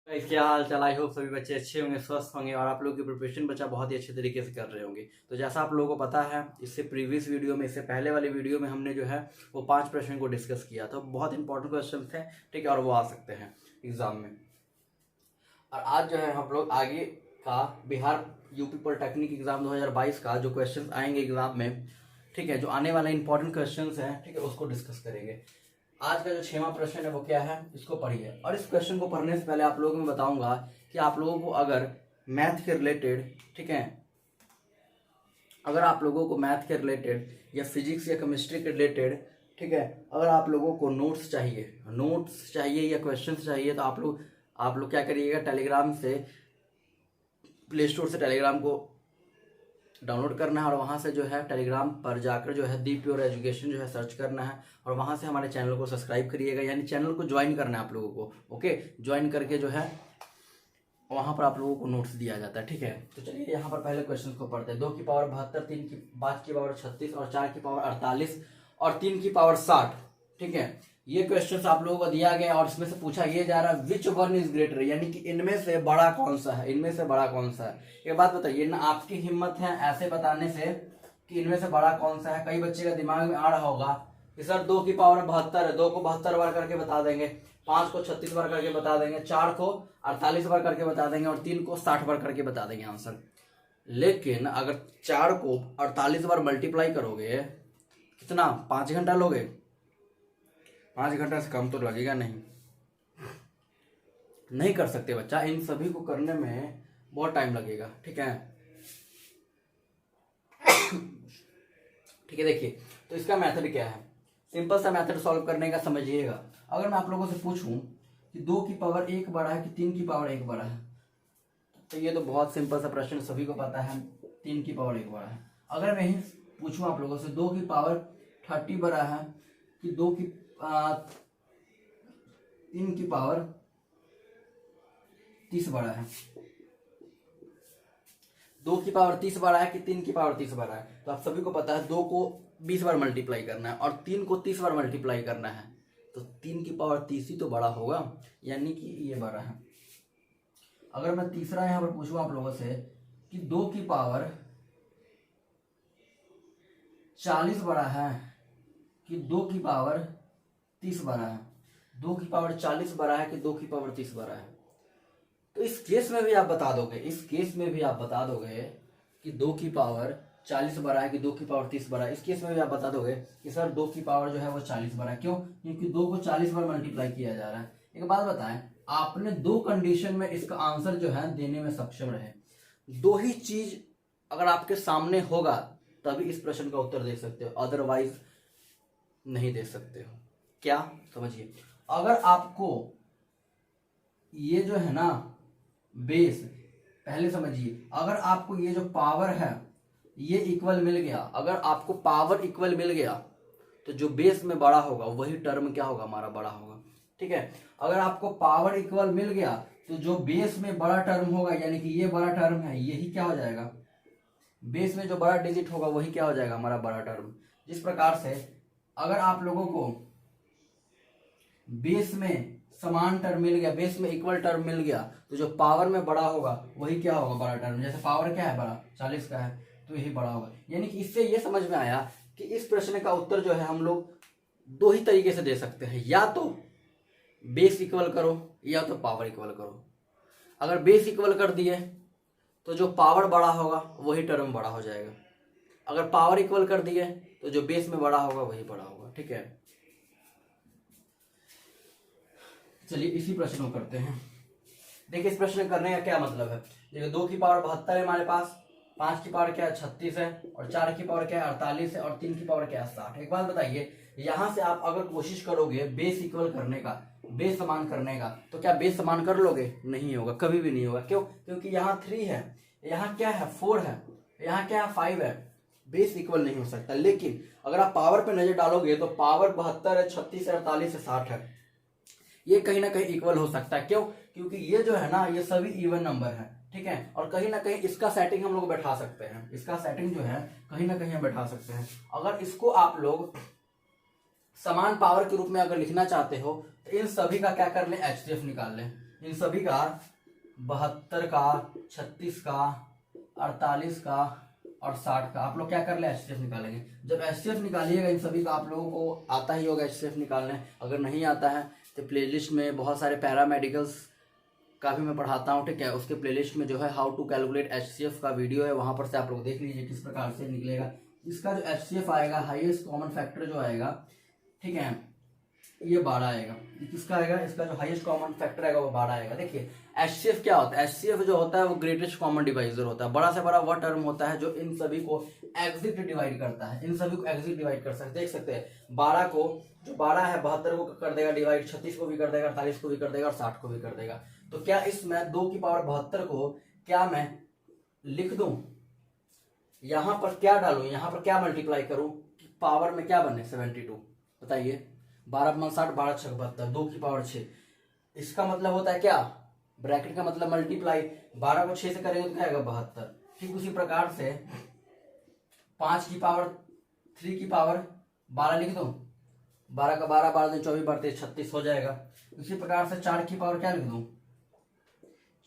इसके हाल चाल I hope सभी बच्चे अच्छे होंगे, स्वस्थ होंगे और आप लोगों की प्रिपरेशन बच्चा बहुत ही अच्छे तरीके से कर रहे होंगे। तो जैसा आप लोगों को पता है, इससे प्रीवियस वीडियो में, इससे पहले वाली वीडियो में हमने जो है वो 5 प्रश्न को डिस्कस किया था। बहुत इंपॉर्टेंट क्वेश्चन थे, ठीक है, और वो आ सकते हैं एग्जाम में। और आज जो है हम लोग आगे का बिहार यूपी पॉलिटेक्निक एग्जाम 2022 का जो क्वेश्चन आएंगे एग्जाम में, ठीक है, जो आने वाले इंपॉर्टेंट क्वेश्चन हैं, ठीक है, उसको डिस्कस करेंगे। आज का जो 6वां प्रश्न है वो क्या है, इसको पढ़िए। और इस क्वेश्चन को पढ़ने से पहले आप लोगों को मैं बताऊंगा कि आप लोगों को अगर मैथ के रिलेटेड, ठीक है, अगर आप लोगों को मैथ के रिलेटेड या फिजिक्स या केमिस्ट्री के रिलेटेड, ठीक है, अगर आप लोगों को नोट्स चाहिए या क्वेश्चंस चाहिए, तो आप लोग क्या करिएगा, टेलीग्राम से, प्ले स्टोर से टेलीग्राम को डाउनलोड करना है और वहाँ से जो है टेलीग्राम पर जाकर जो है दी प्योर एजुकेशन जो है सर्च करना है और वहाँ से हमारे चैनल को सब्सक्राइब करिएगा, यानी चैनल को ज्वाइन करना है आप लोगों को। ओके, ज्वाइन करके जो है वहाँ पर आप लोगों को नोट्स दिया जाता है, ठीक है। तो चलिए यहाँ पर पहले क्वेश्चन को पढ़ते हैं। 2 की पावर 72, 3 की 5 की पावर 36 और 4 की पावर 48 और 3 की पावर 60, ठीक है। ये क्वेश्चन आप लोगों को दिया गया और इसमें से पूछा ये जा रहा है विच वन इज ग्रेटर, यानी कि इनमें से बड़ा कौन सा है, इनमें से बड़ा कौन सा है। एक बात बताइए ना, आपकी हिम्मत है ऐसे बताने से कि इनमें से बड़ा कौन सा है। कई बच्चे का दिमाग में आ रहा होगा कि सर 2 की पावर 72 है, 2 को 72 बार करके बता देंगे, 5 को 36 बार करके बता देंगे, 4 को 48 बार करके बता देंगे और 3 को 60 बार करके बता देंगे आंसर। लेकिन अगर 4 को 48 बार मल्टीप्लाई करोगे, कितना, 5 घंटा लोगे? 5 घंटा से कम तो लगेगा नहीं कर सकते बच्चा, इन सभी को करने में बहुत टाइम लगेगा, ठीक है। ठीक है, देखिए, तो इसका मेथड क्या है, सिंपल सा मेथड सॉल्व करने का समझिएगा। अगर मैं आप लोगों से पूछूं कि 2 की पावर 1 बड़ा है कि 3 की पावर 1 बड़ा है, तो ये तो बहुत सिंपल सा प्रश्न, सभी को पता है 3 की पावर 1 बड़ा है। अगर मैं ही पूछूं आप लोगों से 2 की पावर 30 बड़ा है कि 3 की पावर 30 बड़ा है, 2 की पावर 30 बड़ा है कि 3 की पावर 30 बड़ा है, तो आप सभी को पता है 2 को 20 बार मल्टीप्लाई करना है और 3 को 30 बार मल्टीप्लाई करना है, तो 3 की पावर 30 ही तो बड़ा होगा, यानी कि ये बड़ा है। अगर मैं तीसरा यहां पर पूछूं आप लोगों से कि 2 की पावर 40 बड़ा है कि 2 की पावर 30 बड़ा है, 2 की पावर 40 बड़ा है कि 2 की पावर 30 बड़ा है, तो इस केस में भी आप बता दोगे कि 2 की पावर 40 बड़ा है कि 2 की पावर 30 बड़ा है। इस केस में भी आप बता दोगे कि सर 2 की पावर जो है वो 40 बड़ा है। क्यों? क्योंकि 2 को 40 बार मल्टीप्लाई किया जा रहा है। एक बात बताएं, आपने 2 कंडीशन में इसका आंसर जो है देने में सक्षम रहे। 2 ही चीज अगर आपके सामने होगा तभी इस प्रश्न का उत्तर दे सकते हो, अदरवाइज नहीं दे सकते हो। क्या? समझिए, अगर आपको ये जो है ना बेस, पहले समझिए, अगर आपको ये जो पावर है ये इक्वल मिल गया, अगर आपको पावर इक्वल मिल गया तो जो बेस में बड़ा होगा वही टर्म क्या होगा, हमारा बड़ा होगा, ठीक है। अगर आपको पावर इक्वल मिल गया तो जो बेस में बड़ा टर्म होगा, यानी कि ये बड़ा टर्म है, यही क्या हो जाएगा, बेस में जो बड़ा डिजिट होगा वही क्या हो जाएगा, हमारा बड़ा टर्म। जिस प्रकार से अगर आप लोगों को बेस में समान टर्म मिल गया, बेस में इक्वल टर्म मिल गया, तो जो पावर में बड़ा होगा वही क्या होगा, बड़ा टर्म। जैसे पावर क्या है, बड़ा 40 का है, तो यही बड़ा होगा। यानी कि इससे ये समझ में आया कि इस प्रश्न का उत्तर जो है हम लोग 2 ही तरीके से दे सकते हैं, या तो बेस इक्वल करो या तो पावर इक्वल करो। अगर बेस इक्वल कर दिए तो जो पावर बड़ा होगा वही टर्म बड़ा हो जाएगा, अगर पावर इक्वल कर दिए तो जो बेस में बड़ा होगा वही बड़ा होगा, ठीक है। चलिए इसी प्रश्न को करते हैं। देखिए, इस प्रश्न करने का क्या मतलब है। देखिए, 2 की पावर 72 है हमारे पास, 5 की पावर क्या है 36 है और 4 की पावर क्या है 48 है और 3 की पावर क्या है 60। एक बात बताइए, यहां से आप अगर कोशिश करोगे बेस इक्वल करने का, बेस समान करने का, तो क्या बेस समान कर लोगे? नहीं होगा, कभी भी नहीं होगा। क्यों? क्योंकि यहाँ 3 है, यहाँ क्या है 4 है, यहाँ क्या है 5 है, बेस इक्वल नहीं हो सकता। लेकिन अगर आप पावर पे नजर डालोगे तो पावर 72 है, 36 है, 48 है, 60 है, ये कहीं ना कहीं इक्वल हो सकता है। क्यों? क्योंकि ये जो है ना ये सभी इवन नंबर है, ठीक है। और कहीं ना कहीं इसका सेटिंग हम लोग बैठा सकते हैं, इसका सेटिंग जो है कहीं ना कहीं हम बैठा सकते हैं। अगर इसको आप लोग समान पावर के रूप में अगर लिखना चाहते हो तो इन सभी का क्या कर लें, एचसीएफ निकाल लें। इन सभी का 72 का, 36 का, 48 का और 60 का आप लोग क्या कर ले HCF निकालेंगे। जब HCF निकालिएगा इन सभी का आप लोगों को आता ही होगा HCF निकालने, अगर नहीं आता है तो प्लेलिस्ट में बहुत सारे पैरामेडिकल्स का भी मैं पढ़ाता हूँ, ठीक है। उसके प्लेलिस्ट में जो है हाउ टू कैलकुलेट HCF का वीडियो है, वहाँ पर से आप लोग देख लीजिए किस प्रकार से निकलेगा। इसका जो HCF आएगा, हाईएस्ट कॉमन फैक्टर जो आएगा, ठीक है, ये 12 आएगा। किसका आएगा, इसका जो हाईएस्ट कॉमन फैक्टर आएगा वो 12 आएगा। देखिए HCF क्या होता है, HCF जो होता है वो ग्रेटेस्ट कॉमन डिवाइजर होता है। बड़ा से बड़ा वह टर्म होता है जो इन सभी को एग्जिट डिवाइड करता है, इन सभी को एग्जिट डिवाइड कर सकते, देख सकते हैं 12 को, जो 12 है 72 को कर देगा डिवाइड, 36 को भी कर देगा, 48 को भी कर देगा और 60 को भी कर देगा। तो क्या इसमें 2 की पावर 72 को क्या मैं लिख दूं, यहां पर क्या डालूं, यहां पर क्या मल्टीप्लाई करूं, पावर में क्या बने 72, बताइए 12 60, 12 6 72, 2 की पावर 6। इसका मतलब होता है क्या, ब्रैकेट का मतलब मल्टीप्लाई, 12 को 6 से करेंगे तो क्या आएगा 72। ठीक उसी प्रकार से 5 की पावर 3 की पावर 12 लिख दो, 12 का 12, 12 दिन 24, 12 36 हो जाएगा। उसी प्रकार से 4 की पावर क्या लिख दूं,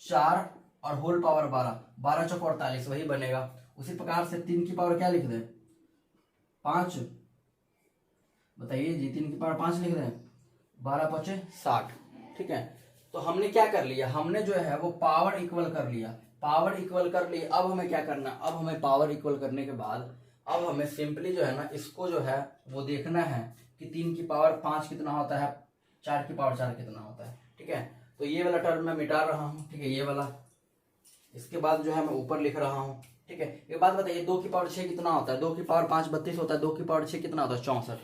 4 और होल पावर 12, 12 चौक 48 वही बनेगा। उसी प्रकार से 3 की पावर क्या लिख दें, 5, बताइए जी 3 की पावर 5 लिख दें, 12 5 60, ठीक है। तो हमने क्या कर लिया, हमने जो है वो पावर इक्वल कर लिया, पावर इक्वल कर ली। अब हमें क्या करना, अब हमें पावर इक्वल करने के बाद अब हमें सिंपली जो है ना इसको जो है वो देखना है कि 3 की पावर 5 कितना होता है, 4 की पावर 4 कितना होता है, ठीक है। तो ये वाला टर्म मैं मिटा रहा हूँ, ठीक है, ये वाला। इसके बाद जो है मैं ऊपर लिख रहा हूँ, ठीक है। एक बात बताइए 2 की पावर 6 कितना होता है, 2 की पावर 5 32 होता है, 2 की पावर 6 कितना होता है 64।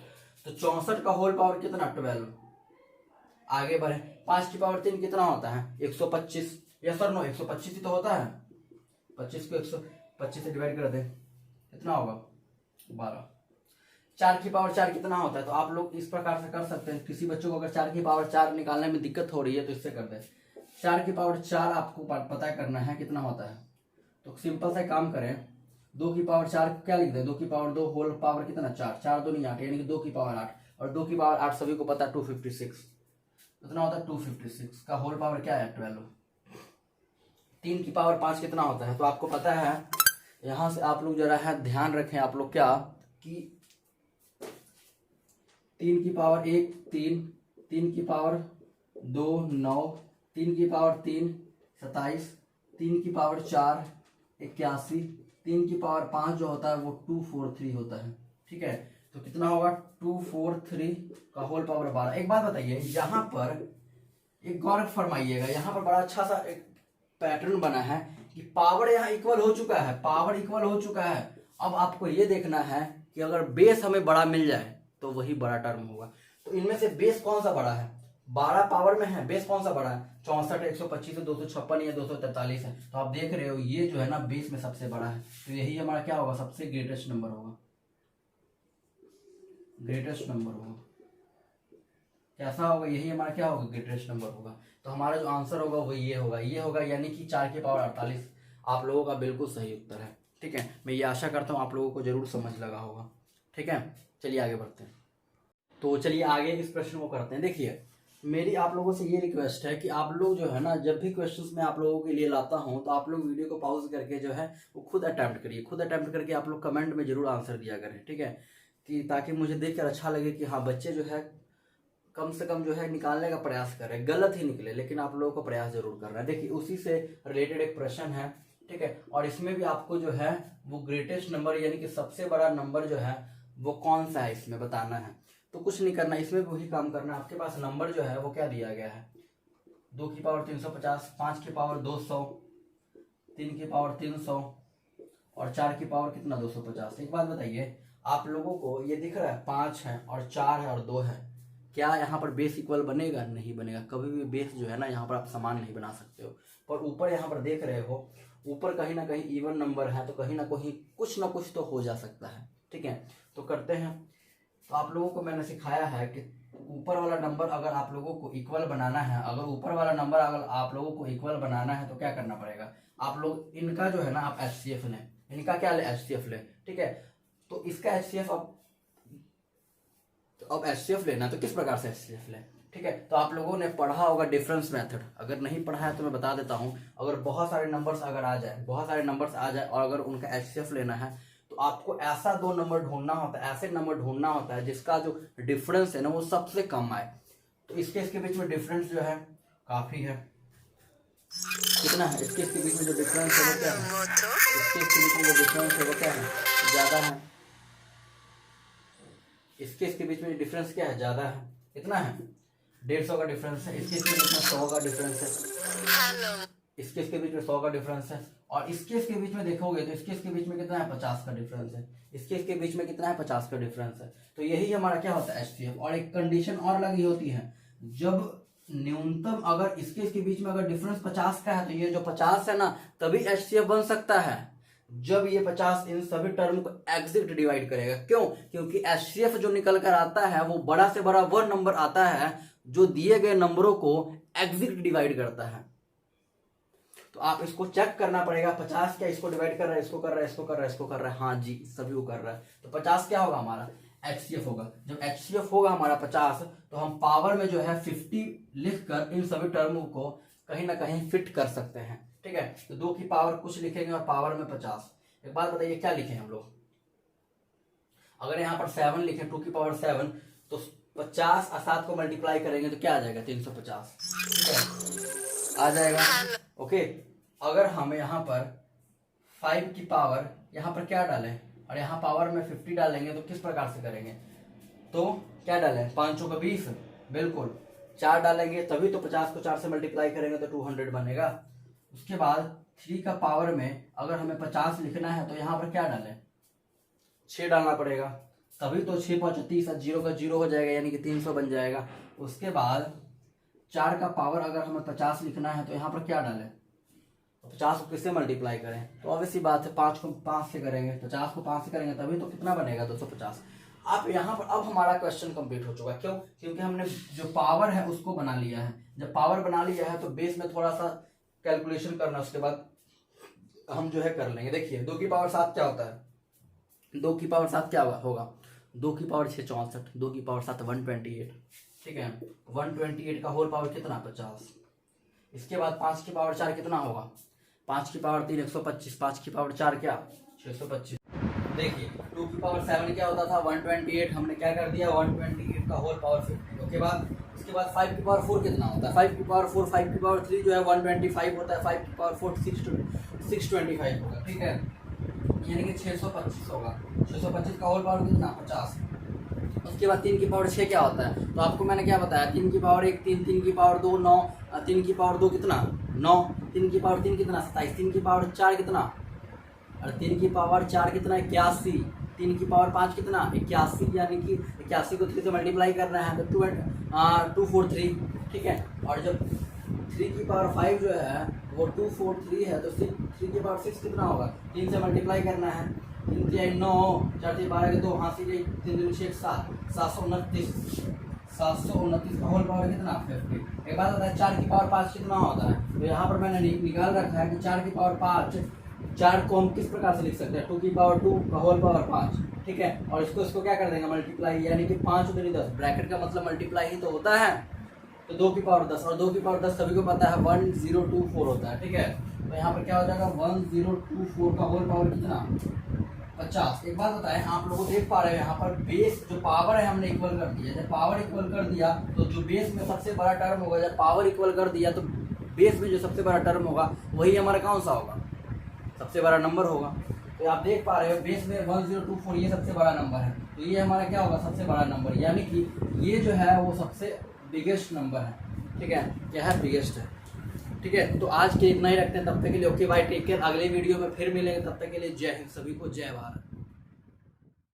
तो 64 का होल पावर कितना 12। आगे बढ़े, 5 की पावर 3 कितना होता है 125, यस और नो 125 ही तो होता है। 25 को 125 से डिवाइड कर दे कितना होगा 12। 4 की पावर 4 कितना होता है, तो आप लोग इस प्रकार से कर सकते हैं। किसी बच्चों को अगर 4 की पावर 4 निकालने में दिक्कत हो रही है तो इससे कर दे। 4 की पावर 4 आपको पता करना है कितना होता है, तो सिंपल से काम करें, 2 की पावर 4 क्या लिख दें, 2 की पावर 2 होल पावर कितना 4, 4 2 नहीं 8, यानी कि 2 की पावर 8, और 2 की पावर 8 सभी को पता है 256, कितना होता है 256 का होल पावर क्या है 12। 3 की पावर 5 कितना होता है, तो आपको पता है, यहां से आप लोग जरा है ध्यान रखें आप लोग क्या कि 3 की पावर 1 3, 3 की पावर 2 9, 3 की पावर 3 27, 3 की पावर 4 81, 3 की पावर 5 जो होता है वो 243 होता है, ठीक है। तो कितना होगा 243 का होल पावर 12। एक बात बताइए, यहाँ पर एक गौर फरमाइएगा, यहाँ पर बड़ा अच्छा सा एक पैटर्न बना है कि पावर यहाँ इक्वल हो चुका है, पावर इक्वल हो चुका है। अब आपको ये देखना है कि अगर बेस हमें बड़ा मिल जाए तो वही बड़ा टर्म होगा। तो इनमें से बेस कौन सा बड़ा है, 12 पावर में है, बेस कौन सा बड़ा है 64 है, 125 है, 256 या 243 है। तो आप देख रहे हो ये जो है ना बेस में सबसे बड़ा है, तो यही हमारा क्या होगा सबसे ग्रेटेस्ट नंबर होगा, ग्रेटेस्ट नंबर होगा। कैसा होगा, यही हमारा क्या होगा ग्रेटेस्ट नंबर होगा। तो हमारा जो आंसर होगा वो ये होगा, ये होगा, यानी कि 4 की पावर 48 आप लोगों का बिल्कुल सही उत्तर है, ठीक है। मैं ये आशा करता हूँ आप लोगों को जरूर समझ लगा होगा, ठीक है। चलिए आगे बढ़ते हैं। तो चलिए आगे इस प्रश्न को करते हैं। देखिए मेरी आप लोगों से ये रिक्वेस्ट है कि आप लोग जो है ना जब भी क्वेश्चंस मैं आप लोगों के लिए लाता हूं तो आप लोग वीडियो को पॉज करके जो है वो खुद अटेम्प्ट करिए, खुद अटेम्प्ट करके आप लोग कमेंट में जरूर आंसर दिया करें, ठीक है, कि ताकि मुझे देखकर अच्छा लगे कि हाँ बच्चे जो है कम से कम जो है निकालने का प्रयास कर रहे हैं, गलत ही निकले लेकिन आप लोगों को प्रयास जरूर कर रहे हैं। देखिए उसी से रिलेटेड एक प्रश्न है, ठीक है, और इसमें भी आपको जो है वो ग्रेटेस्ट नंबर यानी कि सबसे बड़ा नंबर जो है वो कौन सा है इसमें बताना है। तो कुछ नहीं करना, इसमें भी वही काम करना है। आपके पास नंबर जो है वो क्या दिया गया है, 2 की पावर 350, 5 की पावर 200, 3 की पावर 300 और 4 की पावर कितना 250। एक बात बताइए आप लोगों को ये दिख रहा है 5 है और 4 है और 2 है, क्या यहाँ पर बेस इक्वल बनेगा, नहीं बनेगा। कभी भी बेस जो है ना यहाँ पर आप समान नहीं बना सकते हो। पर ऊपर यहाँ पर देख रहे हो ऊपर कहीं ना कहीं इवन नंबर है, तो कहीं ना कहीं कुछ ना कुछ तो हो जा सकता है, ठीक है। तो करते हैं, तो आप लोगों को मैंने सिखाया है कि ऊपर वाला नंबर अगर आप लोगों को इक्वल बनाना है, अगर ऊपर वाला नंबर अगर आप लोगों को इक्वल बनाना है तो क्या करना पड़ेगा, आप लोग इनका जो है ना आप HCF लें, इनका क्या ले HCF लें, ठीक है। तो इसका HCF अब HCF लेना तो किस प्रकार से HCF लें, ठीक ठीक है। तो आप लोगों ने पढ़ा होगा डिफरेंस मेथड, अगर नहीं पढ़ा है तो मैं बता देता हूँ। अगर बहुत सारे नंबर्स अगर आ जाए, बहुत सारे नंबर्स आ जाए और अगर उनका HCF लेना है तो आपको ऐसा 2 नंबर ढूंढना होता है, ऐसे नंबर ढूंढना होता है जिसका जो डिफरेंस है ना वो सबसे कम आए। तो इसके बीच में डिफरेंस जो है काफी है। कितना है इसके बीच में जो डिफरेंस है वो क्या है, इसके बीच में जो डिफरेंस है वो क्या है, ज्यादा है। इसके बीच में डिफरेंस क्या है, ज्यादा है। कितना है, 150 का डिफरेंस है। इसके बीच में 100 का डिफरेंस है। इसके बीच में 100 का डिफरेंस है। और इसके बीच में देखोगे तो इसके बीच में कितना है, 50 का डिफरेंस है। इसके बीच में कितना है, 50 का डिफरेंस है। तो यही हमारा क्या होता है, HCF। और एक कंडीशन और लगी होती है, जब न्यूनतम अगर इसके बीच में अगर डिफरेंस 50 का है तो ये जो 50 है ना तभी HCF बन सकता है, जब ये 50 इन सभी टर्म को एग्जैक्ट डिवाइड करेगा। क्यों, क्योंकि HCF जो निकल कर आता है वो बड़ा से बड़ा वो नंबर आता है जो दिए गए नंबरों को एग्जैक्ट डिवाइड करता है। तो आप इसको चेक करना पड़ेगा, 50 क्या इसको डिवाइड कर रहा है, इसको कर रहा है, इसको कर रहा है, इसको कर रहा है, हाँ जी सभी को कर रहा है। तो 50 क्या होगा हमारा, HCF होगा। जब HCF होगा हमारा 50 तो हम पावर में जो है 50 लिखकर इन सभी टर्मों को कहीं ना कहीं फिट कर सकते हैं। ठीक है, तो 2 की पावर कुछ लिखेंगे और पावर में 50। एक बात बताइए क्या लिखे हम लोग, अगर यहाँ पर 7 लिखे 2 की पावर 7 तो 50 और 7 को मल्टीप्लाई करेंगे तो क्या आ जाएगा, 350। ठीक है, आ जाएगा। ओके, अगर हम यहाँ पर 5 की पावर यहाँ पर क्या डालें और यहाँ पावर में 50 डालेंगे तो किस प्रकार से करेंगे, तो क्या डालें, 5 का 20, बिल्कुल 4 डालेंगे तभी तो 50 को 4 से मल्टीप्लाई करेंगे तो 200 बनेगा। उसके बाद 3 का पावर में अगर हमें 50 लिखना है तो यहाँ पर क्या डालें, 6 डालना पड़ेगा तभी तो 6 5 30 और 0 का 0 हो जाएगा यानी कि 300 बन जाएगा। उसके बाद 4 का पावर अगर हमें 50 लिखना है तो यहाँ पर क्या डालें, तो 50 को किससे मल्टीप्लाई करें, तो ऑब्वियसली बात है 5 को 5 से करेंगे, 50 को 5 से करेंगे तभी तो कितना बनेगा, 250। आप यहाँ पर अब हमारा क्वेश्चन कंप्लीट हो चुका है। क्यों, क्योंकि हमने जो पावर है उसको बना लिया है। जब पावर बना लिया है तो बेस में थोड़ा सा कैलकुलेशन करना, उसके बाद हम जो है कर लेंगे। देखिए 2 की पावर 7 क्या होता है, 2 की पावर 7 क्या होगा, 2 की पावर 6 64, 2 की पावर 7 128। ठीक है, 128 का होल पावर कितना, 50। इसके बाद 5 की पावर 4 कितना होगा, 5 की पावर 3 125, 5 की पावर 4 क्या 625। देखिए 2 की पावर 7 क्या होता था 128, हमने क्या कर दिया 128 का होल पावर 50। उसके बाद 5 की पावर 4 कितना होता है, 5 की पावर 4, 5 की पावर 3 जो है 125 होता है, 5 की पावर 4 625 होगा। ठीक है, यानी कि 625 होगा। 625 का होल पावर कितना, 50। उसके बाद 3 की पावर 6 क्या होता है, तो आपको मैंने क्या बताया, 3 की पावर 1 3, 3 की पावर 2 9, 3 की पावर 2 कितना 9, 3 की पावर 3 कितना 27, 3 की पावर 4 कितना, और 3 की पावर 4 कितना 81, 3 की पावर 5 कितना 81, यानी कि 81 को 3 से मल्टीप्लाई करना है तो 243। ठीक है, और जब 3 की पावर 5 जो है वो 243 है तो 3 की पावर 6 कितना होगा, 3 से मल्टीप्लाई करना है, 3 3 9 4 3 12 के 2 हाँ 3 3 6 7 729 का होल पावर कितना 50। एक बात होता है 4 की पावर 5 कितना होता है, तो यहाँ पर मैंने निकाल रखा है कि 4 की पावर 5, 4 को हम किस प्रकार से लिख सकते हैं, 2 की पावर 2 का होल पावर 5। ठीक है, और इसको क्या कर देंगे मल्टीप्लाई, यानी कि 5 दूनी 10, ब्रैकेट का मतलब मल्टीप्लाई ही तो होता है। तो 2 की पावर 10 और 2 की पावर 10 सभी को पता है 1024 होता है। ठीक है, तो यहाँ पर क्या हो जाएगा 1024 का होल पावर कितना 50। एक बात बताएं, आप लोग देख पा रहे हैं यहाँ पर बेस जो पावर है हमने इक्वल कर दिया। जब पावर इक्वल कर दिया तो जो बेस में सबसे बड़ा टर्म होगा, जब पावर इक्वल कर दिया तो बेस में जो सबसे बड़ा टर्म होगा वही हमारा कौन सा होगा, सबसे बड़ा नंबर होगा। तो आप देख पा रहे हो बेस में 1024 ये सबसे बड़ा नंबर है, तो ये हमारा क्या होगा सबसे बड़ा नंबर, यानी कि ये जो है वो सबसे बिगेस्ट नंबर है। ठीक है, क्या है, बिगेस्ट है। ठीक है, तो आज के इतना ही रखते हैं, तब तक के लिए ओके बाय, टेक केयर। अगले वीडियो में फिर मिलेंगे, तब तक के लिए जय हिंद, सभी को जय भारत।